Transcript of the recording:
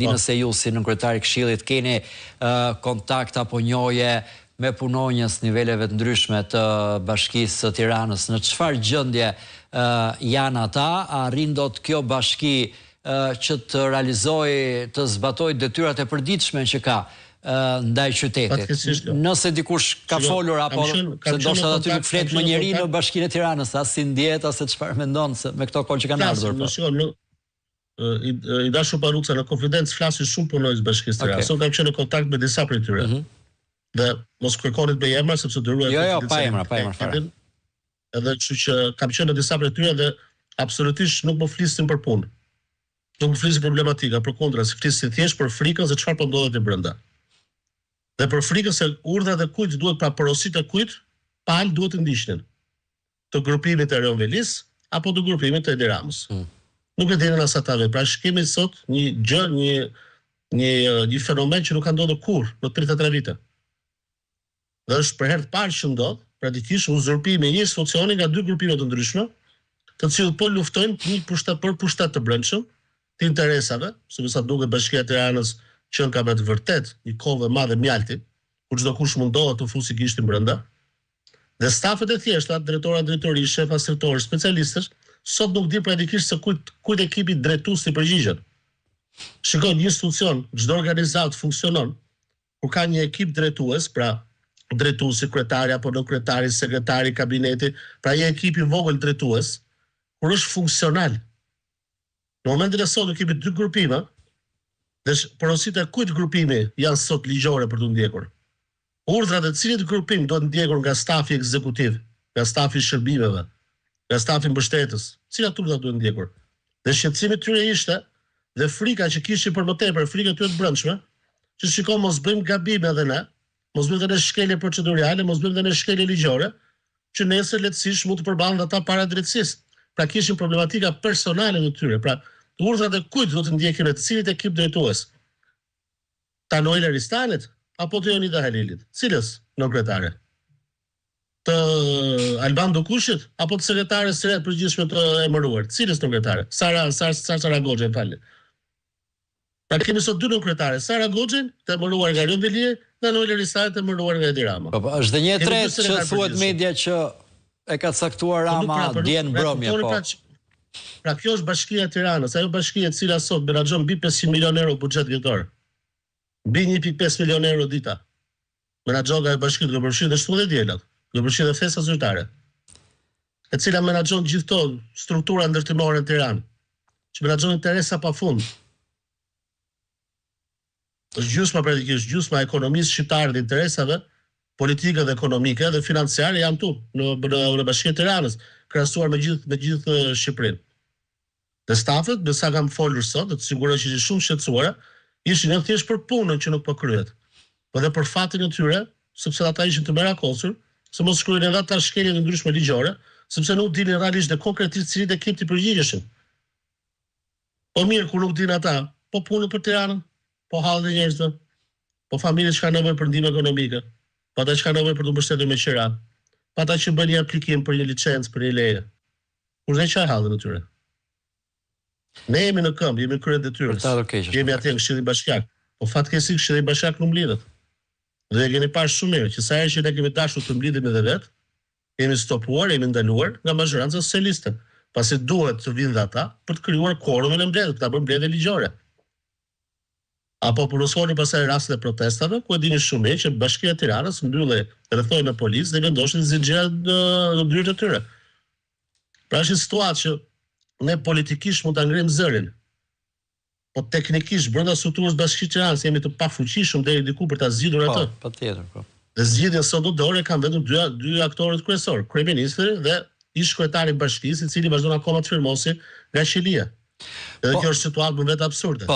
Nëse ju si nënkryetari i Këshillit keni kontakt apo njohje me punonjës niveleve të ndryshme të Bashkisë së Tiranës, në çfarë gjendje janë ata? Arrin dot kjo bashki që të realizojë, të zbatojë detyrat e përditshme që ka ndaj qytetit? Nëse dikush ka folur apo se ndoshta aty nuk flet më njeri në Bashkinë e Tiranës, as si ndjet as se çfarë mendon me këto kohë që kanë ardhur. I dashur Paruksa, në konfidencë flasin shumë punonjës Bashkisë Tiranës. Sot kam qenë në kontakt me disa prej tyre. Dhe mos kërkonit me emra sepse dëruar. Jo, pa emra fare. Edhe kështu që kam qenë në disa prej tyre dhe absolutisht nuk më flisin për punë. Nuk më flisin problematika, përkundra, si flisin thjesht për frikën se çfarë po ndodhet e brenda. Dhe për frikën se urdhrat e kujt duhet, pra porositë e kujt, palë duhet të ndiqnin. Të grupimit të Reon Velis apo të grupimit të Edi Ramës. Nuk e dinë as ata vetë. Pra shkemi sot një gjë, një fenomen që nuk ka ndodhur kurrë në 33 vite. Dhe është për herë të parë që ndodh, praktikisht uzurpimi i një institucioni nga dy grupime të ndryshme, të cilët po luftojnë një pushtet të brendshëm të interesave, sepse sa duket Bashkia e Tiranës qen ka me të vërtet një kovë e madhe mjalti, kur çdo kush mundohet të fusë gishtin brenda. Dhe stafet e thjeshta, drejtori, shefa sektorë, specialistësh, sot nuk di praktikisht se kujt ekipi drejtues i përgjigjen. Shikoj, një institucion, çdo organizatë funksionon kur ka një ekip drejtues, pra drejtuesi, kryetari apo nënkryetari, sekretari, kabineti, pra një ekip i vogël drejtues, kur është funksional. Në momentin e sot kemi dy grupime, dhe porositë e kujt grupimi janë sot ligjore për të ndjekur. Urdhrat e cilit grupim do të ndjekur nga stafi ekzekutiv, nga stafi i shërbimeve, nga stafi mbështetës, cilat urdhra duhet ndjekur. Dhe shqetësimi i tyre ishte dhe frika që kishin për më tepër, frika tyre të brendshme, që shikon mos bëjmë gabime edhe ne, mos bëjmë edhe shkelje procedurale, mos bëjmë edhe shkelje ligjore, që nesër lehtësisht mund të përballen ata para drejtësisë. Pra kishin problematika personale të tyre. Pra urdhrat e kujt do të ndjekin të cilit ekip drejtues? Ta Noel Ristanit apo të Jonida Halilit? Cilës nënkryetare? Të Alban Dokushit apo të sekretares së re përgjithshme të emëruar? Cilës nënkryetare? Sara Goxha, falni. Pra kemi sot dy nënkryetare, Sara Goxha, të emëruar nga Reon Veli, dhe Noel Ristanit të emëruar nga Edi Rama. Po, është dhe një tretë që thuhet media që e ka caktuar Rama dje në mbrëmje, po. Pra kjo është Bashkia e Tiranës, ajo bashkia e cila sot menaxhon mbi 500 milionë euro buxhet vjetor. Mbi 1.5 milionë euro dita. Menaxhon nga bashkia do përfshirë dhe shtunë dhe djelat, do përfshirë dhe festa zyrtare. E cila menaxhon gjithto struktura ndërtimore në Tiranë, që menaxhon interesa pafund. Është gjysma e ekonomisë shqiptare dhe interesave politike dhe ekonomike dhe financiare janë tu në Bashkinë e Tiranës, krahasuar me gjithë Shqipërinë. Dhe stafet, me sa kam folur sot, të sigurohesh që ishin shumë shqetësuara, ishin edhe thjesht për punën që nuk po kryhet. Po dhe për fatin e tyre, sepse ata ishin të merakosur, se mos shkruajnë edhe ata shkelje të ndryshme ligjore, sepse nuk dinin realisht dhe konkretisht cilit ekip të përgjigjeshin. Po mirë, kur nuk din ata, po punën për Tiranën, po hallën e njerëzve, po familjet që kanë nevojë për ndihmë ekonomike, po ata që kanë nevojë për të mbështetur me qira, po ata që bën një aplikim për një licencë, për një leje. Kur ne çaj hallën e tyre. Ne jemi në këmbë, jemi krye detyrës. Jemi atje në Këshillin Bashkiak, po fatkeqësisht Këshilli Bashkiak nuk mblidhet. Dhe e keni parë shumë mirë që sa herë që ne kemi dashur të mblidhemi edhe vet, jemi stopuar, jemi ndaluar nga mazhoranca socialiste. Pasi duhet të vinë ata për të krijuar kworumin e mbledhjes, ta bëjmë mbledhje ligjore. Apo përosoni pasaj rastet e protestave, ku e dini shumë mirë që Bashkia e Tiranës mbylli rrethoi me policë dhe vendoshin zinxhira në dyert e tyre. Pra është një situatë që ne politikisht mund ta ngrimë zërin, po teknikisht brenda strukturës Bashkisë së Tiranës jemi të pafuqishëm deri diku për ta zgjidhur atë. Po, patjetër, po. Dhe zgjidhja sot do dorë kanë vetëm dy aktorët kryesor, kryeministri dhe ish kryetari i bashkisë, i cili vazhdon akoma të firmosi nga Qelia. Edhe kjo është situatë më vetë absurde.